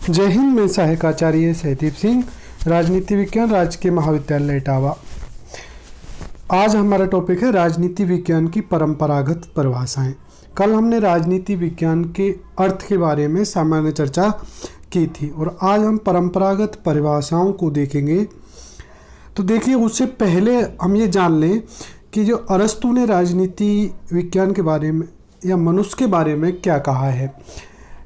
जय हिंद। मैं सहायक आचार्य सहदीप सिंह, राजनीति विज्ञान राजकीय महाविद्यालय इटावा। आज हमारा टॉपिक है राजनीति विज्ञान की परंपरागत परिभाषाएं। कल हमने राजनीति विज्ञान के अर्थ के बारे में सामान्य चर्चा की थी और आज हम परंपरागत परिभाषाओं को देखेंगे। तो देखिए, उससे पहले हम ये जान लें कि जो अरस्तु ने राजनीति विज्ञान के बारे में या मनुष्य के बारे में क्या कहा है,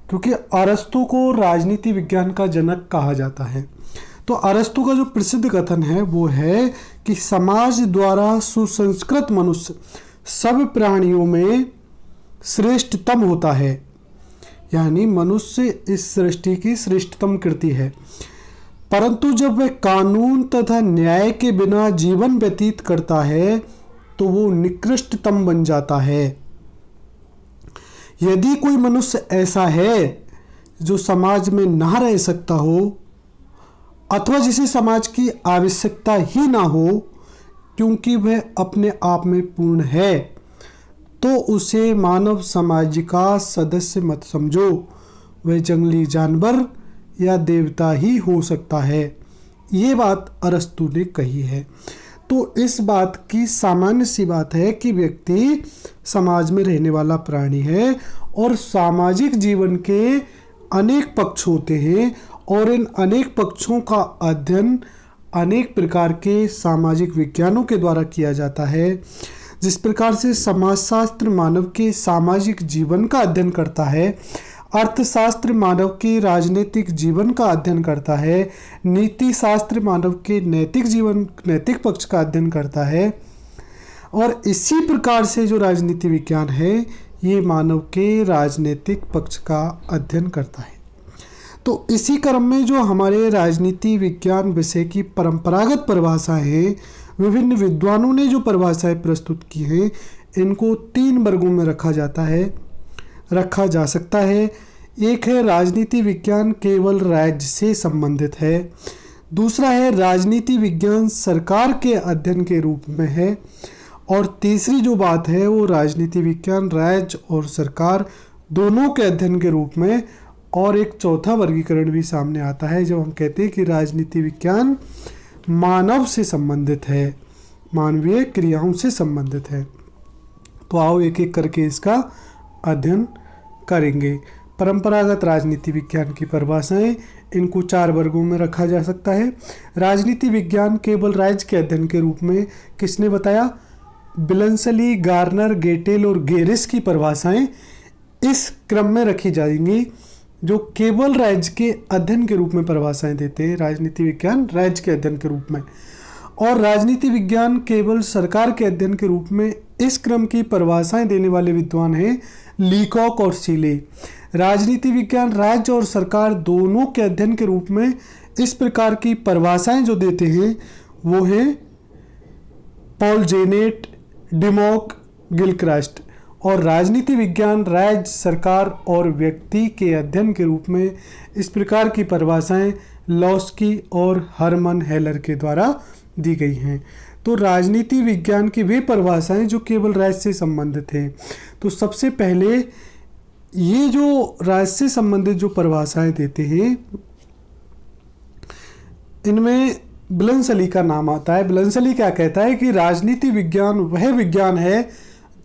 क्योंकि अरस्तु को राजनीति विज्ञान का जनक कहा जाता है। तो अरस्तु का जो प्रसिद्ध कथन है वो है कि समाज द्वारा सुसंस्कृत मनुष्य सब प्राणियों में श्रेष्ठतम होता है, यानी मनुष्य इस सृष्टि की श्रेष्ठतम कृति है। परंतु जब वह कानून तथा न्याय के बिना जीवन व्यतीत करता है तो वो निकृष्टतम बन जाता है। यदि कोई मनुष्य ऐसा है जो समाज में ना रह सकता हो अथवा जिसे समाज की आवश्यकता ही ना हो क्योंकि वह अपने आप में पूर्ण है, तो उसे मानव समाज का सदस्य मत समझो। वह जंगली जानवर या देवता ही हो सकता है। ये बात अरस्तु ने कही है। तो इस बात की सामान्य सी बात है कि व्यक्ति समाज में रहने वाला प्राणी है और सामाजिक जीवन के अनेक पक्ष होते हैं और इन अनेक पक्षों का अध्ययन अनेक प्रकार के सामाजिक विज्ञानों के द्वारा किया जाता है। जिस प्रकार से समाजशास्त्र मानव के सामाजिक जीवन का अध्ययन करता है, अर्थशास्त्र मानव के राजनीतिक जीवन का अध्ययन करता है, नीति शास्त्र मानव के नैतिक पक्ष का अध्ययन करता है, और इसी प्रकार से जो राजनीति विज्ञान है ये मानव के राजनीतिक पक्ष का अध्ययन करता है। तो इसी क्रम में जो हमारे राजनीति विज्ञान विषय की परंपरागत परिभाषाएं हैं, विभिन्न विद्वानों ने जो परिभाषाएं प्रस्तुत की हैं, इनको 3 वर्गों में रखा जा सकता है। एक है राजनीति विज्ञान केवल राज्य से संबंधित है। दूसरा है राजनीति विज्ञान सरकार के अध्ययन के रूप में है। और तीसरी जो बात है वो राजनीति विज्ञान राज्य और सरकार दोनों के अध्ययन के रूप में। और एक चौथा वर्गीकरण भी सामने आता है जब हम कहते हैं कि राजनीति विज्ञान मानव से संबंधित है, मानवीय क्रियाओं से संबंधित है। तो आओ एक एक करके इसका अध्ययन करेंगे। परंपरागत राजनीति विज्ञान की परिभाषाएं, इनको 4 वर्गों में रखा जा सकता है। राजनीति विज्ञान केवल राज्य के अध्ययन के रूप में किसने बताया? बिलंसली, गार्नर, गेटेल और गेरिस की परिभाषाएं इस क्रम में रखी जाएंगी जो केवल राज्य के अध्ययन के रूप में परिभाषाएं देते हैं। राजनीति विज्ञान राज्य के अध्ययन के रूप में, और राजनीति विज्ञान केवल सरकार के अध्ययन के रूप में इस क्रम की परिभाषाएं देने वाले विद्वान हैं लीकॉक और सीले। राजनीति विज्ञान राज्य और सरकार दोनों के अध्ययन के रूप में इस प्रकार की परिभाषाएं जो देते हैं वो हैं पॉल जेनेट, डिमॉक, गिलक्रास्ट। और राजनीति विज्ञान राज्य, सरकार और व्यक्ति के अध्ययन के रूप में इस प्रकार की परिभाषाएं लॉस्की और हरमन हेलर के द्वारा दी गई हैं। तो राजनीति विज्ञान की वे परिभाषाएं जो केवल राज्य से संबंधित हैं। तो सबसे पहले ये जो राज्य से संबंधित जो परिभाषाएं देते हैं इनमें बिलंसली का नाम आता है। बिलंसली क्या कहता है कि राजनीति विज्ञान वह विज्ञान है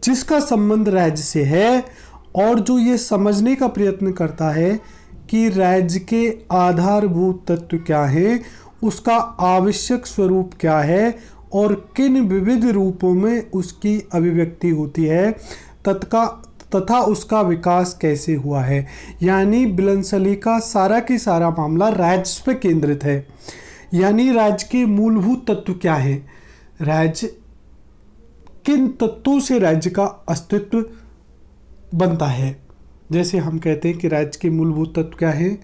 जिसका संबंध राज्य से है और जो ये समझने का प्रयत्न करता है कि राज्य के आधारभूत तत्व क्या हैं, उसका आवश्यक स्वरूप क्या है और किन विविध रूपों में उसकी अभिव्यक्ति होती है तथा उसका विकास कैसे हुआ है। यानी बिलंसली का सारा की सारा मामला राज्य पर केंद्रित है। यानी राज्य के मूलभूत तत्व क्या है, राज्य किन तत्वों से राज्य का अस्तित्व बनता है। जैसे हम कहते हैं कि राज्य के मूलभूत तत्व क्या है,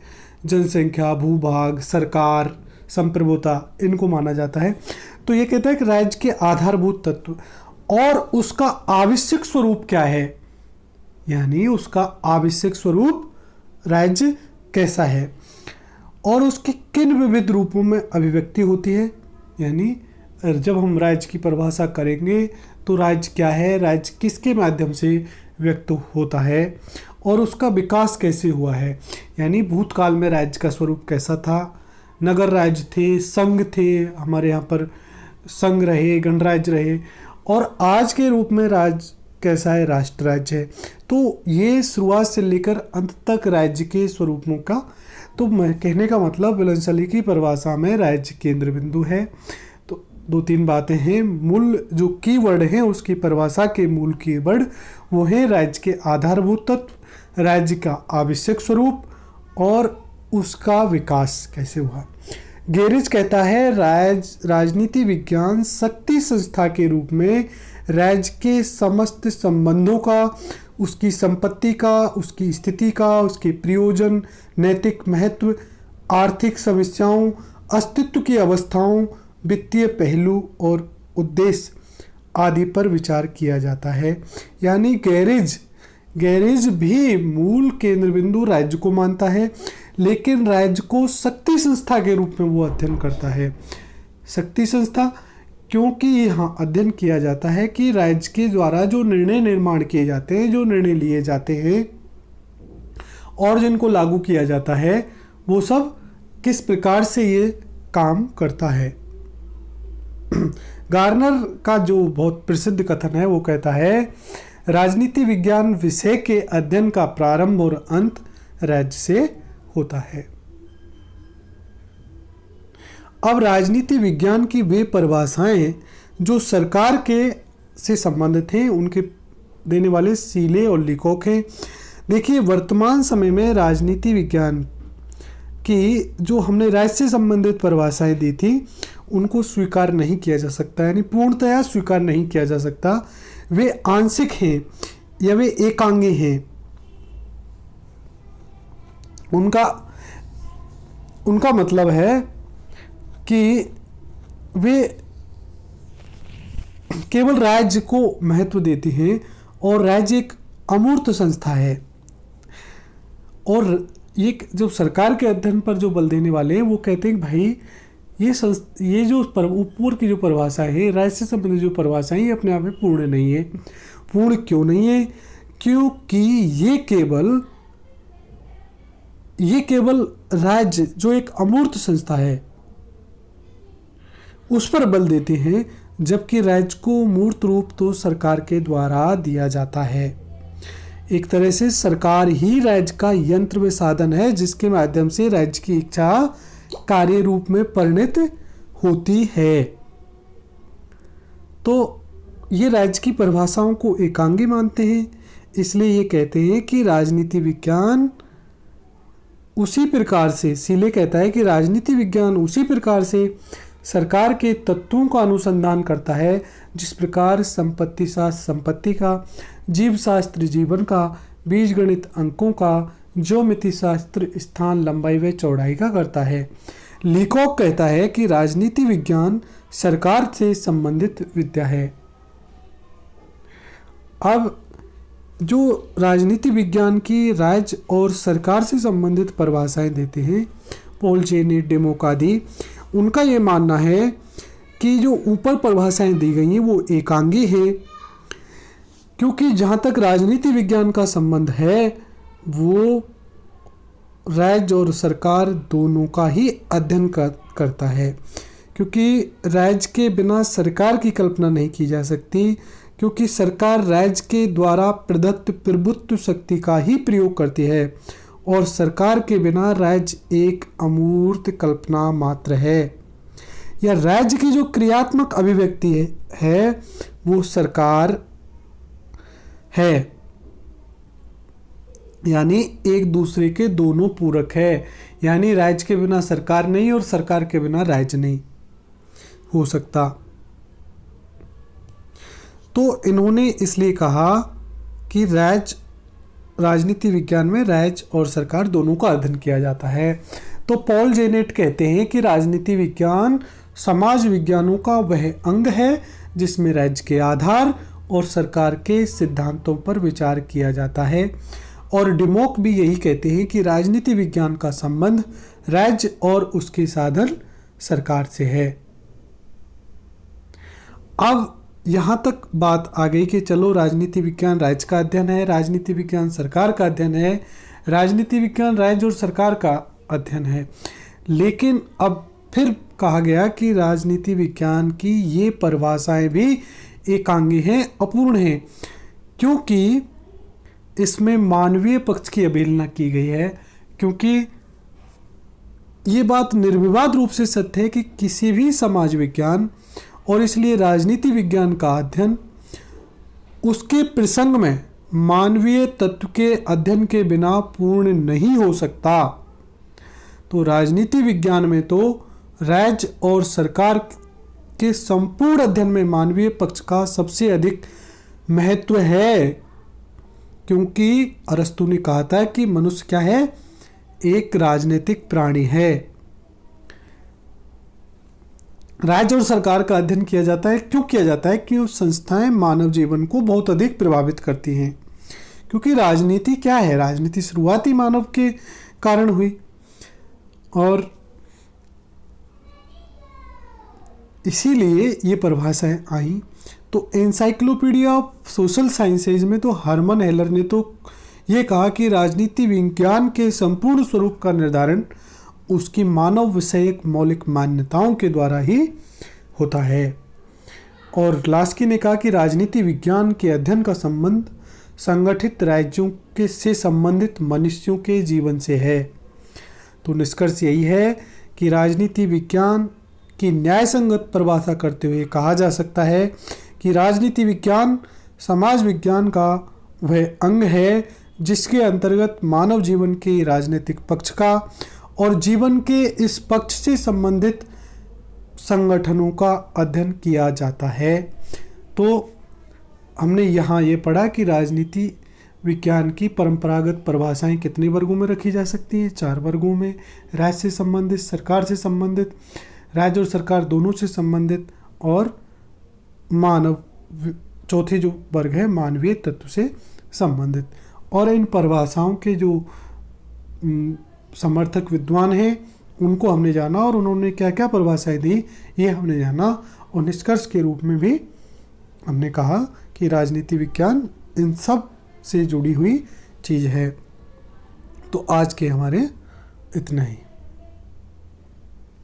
जनसंख्या, भूभाग, सरकार, संप्रभुता, इनको माना जाता है। तो ये कहता है कि राज्य के आधारभूत तत्व और उसका आवश्यक स्वरूप क्या है, यानी उसका आवश्यक स्वरूप राज्य कैसा है और उसके किन विविध रूपों में अभिव्यक्ति होती है। यानी जब हम राज्य की परिभाषा करेंगे तो राज्य क्या है, राज्य किसके माध्यम से व्यक्त होता है और उसका विकास कैसे हुआ है। यानी भूतकाल में राज्य का स्वरूप कैसा था, नगर राज्य थे, संघ थे, हमारे यहाँ पर संघ रहे, गणराज्य रहे, और आज के रूप में राज्य कैसा है, राष्ट्र राज्य है। तो ये शुरुआत से लेकर अंत तक राज्य के स्वरूपों का, तो कहने का मतलब विलंसली की परिभाषा में राज्य केंद्र बिंदु है। तो 2-3 बातें हैं। मूल जो कीवर्ड हैं उसकी परिभाषा के मूल कीवर्ड वो है राज्य के आधारभूत तत्व, राज्य का आवश्यक स्वरूप और उसका विकास कैसे हुआ। गेरिज कहता है राजनीति विज्ञान शक्ति संस्था के रूप में राज्य के समस्त संबंधों का, उसकी संपत्ति का, उसकी स्थिति का, उसके प्रयोजन, नैतिक महत्व, आर्थिक समस्याओं, अस्तित्व की अवस्थाओं, वित्तीय पहलू और उद्देश्य आदि पर विचार किया जाता है। यानी गैरेज भी मूल केंद्र बिंदु राज्य को मानता है, लेकिन राज्य को शक्ति संस्था के रूप में वो अध्ययन करता है। शक्ति संस्था क्योंकि यहाँ अध्ययन किया जाता है कि राज्य के द्वारा जो निर्णय निर्माण किए जाते हैं, जो निर्णय लिए जाते हैं और जिनको लागू किया जाता है, वो सब किस प्रकार से ये काम करता है। गार्नर का जो बहुत प्रसिद्ध कथन है वो कहता है, राजनीति विज्ञान विषय के अध्ययन का प्रारंभ और अंत राज्य से होता है। अब राजनीति विज्ञान की वे परिभाषाएं जो सरकार के से संबंधित हैं, उनके देने वाले सीले और लीकॉक हैं। देखिए, वर्तमान समय में राजनीति विज्ञान की जो हमने राज्य से संबंधित परिभाषाएं दी थी उनको स्वीकार नहीं किया जा सकता, यानी पूर्णतया स्वीकार नहीं किया जा सकता। वे आंशिक हैं या वे एकांगी हैं। उनका मतलब है कि वे केवल राज्य को महत्व देती हैं और राज्य एक अमूर्त संस्था है। और ये जो सरकार के अध्ययन पर जो बल देने वाले हैं वो कहते हैं कि भाई ये जो ऊपर की जो परिभाषा है, राज्य से संबंधित जो परिभाषा है, ये अपने आप में पूर्ण नहीं है। पूर्ण क्यों नहीं है? क्योंकि ये केवल राज्य जो एक अमूर्त संस्था है उस पर बल देते हैं, जबकि राज्य को मूर्त रूप तो सरकार के द्वारा दिया जाता है। एक तरह से सरकार ही राज्य का यंत्र व साधन है, जिसके माध्यम से राज्य की इच्छा कार्य रूप में परिणत होती है। तो ये राज्य की परिभाषाओं को एकांगी मानते हैं, इसलिए ये कहते हैं कि राजनीति विज्ञान उसी प्रकार से, सीले कहता है कि राजनीति विज्ञान उसी प्रकार से सरकार के तत्वों का अनुसंधान करता है जिस प्रकार संपत्ति शास्त्र संपत्ति का, जीव शास्त्र जीवन का, बीजगणित अंकों का, ज्योमिति शास्त्र स्थान लंबाई व चौड़ाई का करता है। लीकॉक कहता है कि राजनीति विज्ञान सरकार से संबंधित विद्या है। अब जो राजनीति विज्ञान की राज्य और सरकार से संबंधित परिभाषाएं देते हैं, पॉल जेनेट, डेमोक आदि, उनका ये मानना है कि जो ऊपर परिभाषाएं दी गई हैं वो एकांगी है, क्योंकि जहाँ तक राजनीति विज्ञान का संबंध है वो राज्य और सरकार दोनों का ही अध्ययन करता है। क्योंकि राज्य के बिना सरकार की कल्पना नहीं की जा सकती, क्योंकि सरकार राज्य के द्वारा प्रदत्त प्रभुत्व शक्ति का ही प्रयोग करती है और सरकार के बिना राज्य एक अमूर्त कल्पना मात्र है। या राज्य की जो क्रियात्मक अभिव्यक्ति है वो सरकार है, यानी एक दूसरे के दोनों पूरक है। यानी राज्य के बिना सरकार नहीं और सरकार के बिना राज्य नहीं हो सकता। तो इन्होंने इसलिए कहा कि राजनीति विज्ञान में राज्य और सरकार दोनों का अध्ययन किया जाता है। तो पॉल जेनेट कहते हैं कि राजनीति विज्ञान समाज विज्ञानों का वह अंग है जिसमें राज्य के आधार और सरकार के सिद्धांतों पर विचार किया जाता है। और डेमोक भी यही कहते हैं कि राजनीति विज्ञान का संबंध राज्य और उसके साधन सरकार से है। अब यहाँ तक बात आ गई कि चलो राजनीति विज्ञान राज्य का अध्ययन है, राजनीति विज्ञान सरकार का अध्ययन है, राजनीति विज्ञान राज्य और सरकार का अध्ययन है। लेकिन अब फिर कहा गया कि राजनीति विज्ञान की ये परिभाषाएं भी एकांगी हैं, अपूर्ण हैं, क्योंकि इसमें मानवीय पक्ष की अवहेलना की गई है। क्योंकि ये बात निर्विवाद रूप से सत्य है कि किसी भी समाज विज्ञान और इसलिए राजनीति विज्ञान का अध्ययन उसके प्रसंग में मानवीय तत्व के अध्ययन के बिना पूर्ण नहीं हो सकता। तो राजनीति विज्ञान में तो राज्य और सरकार के संपूर्ण अध्ययन में मानवीय पक्ष का सबसे अधिक महत्व है, क्योंकि अरस्तु ने कहा था कि मनुष्य क्या है, एक राजनीतिक प्राणी है। राज्य और सरकार का अध्ययन किया जाता है, क्यों किया जाता है? कि संस्थाएं मानव जीवन को बहुत अधिक प्रभावित करती हैं। क्योंकि राजनीति क्या है, राजनीति शुरुआती मानव के कारण हुई, और इसीलिए ये परिभाषाएं आई। तो एनसाइक्लोपीडिया ऑफ सोशल साइंसेज में तो हरमन हेलर ने तो ये कहा कि राजनीति विज्ञान के संपूर्ण स्वरूप का निर्धारण उसकी मानव विषयक मौलिक मान्यताओं के द्वारा ही होता है। और लास्की ने कहा कि राजनीति विज्ञान के अध्ययन का संबंध संगठित राज्यों के से संबंधित मनुष्यों के जीवन से है। तो निष्कर्ष यही है कि राजनीति विज्ञान की न्यायसंगत परिभाषा करते हुए कहा जा सकता है कि राजनीति विज्ञान समाज विज्ञान का वह अंग है जिसके अंतर्गत मानव जीवन के राजनीतिक पक्ष का और जीवन के इस पक्ष से संबंधित संगठनों का अध्ययन किया जाता है। तो हमने यहाँ ये पढ़ा कि राजनीति विज्ञान की परंपरागत परिभाषाएं कितने वर्गों में रखी जा सकती हैं? 4 वर्गों में। राज्य से संबंधित, सरकार से संबंधित, राज्य और सरकार दोनों से संबंधित, और मानव, चौथे जो वर्ग है मानवीय तत्व से संबंधित। और इन परिभाषाओं के जो समर्थक विद्वान हैं उनको हमने जाना, और उन्होंने क्या क्या परिभाषाएं दी ये हमने जाना, और निष्कर्ष के रूप में भी हमने कहा कि राजनीति विज्ञान इन सब से जुड़ी हुई चीज़ है। तो आज के हमारे इतना ही।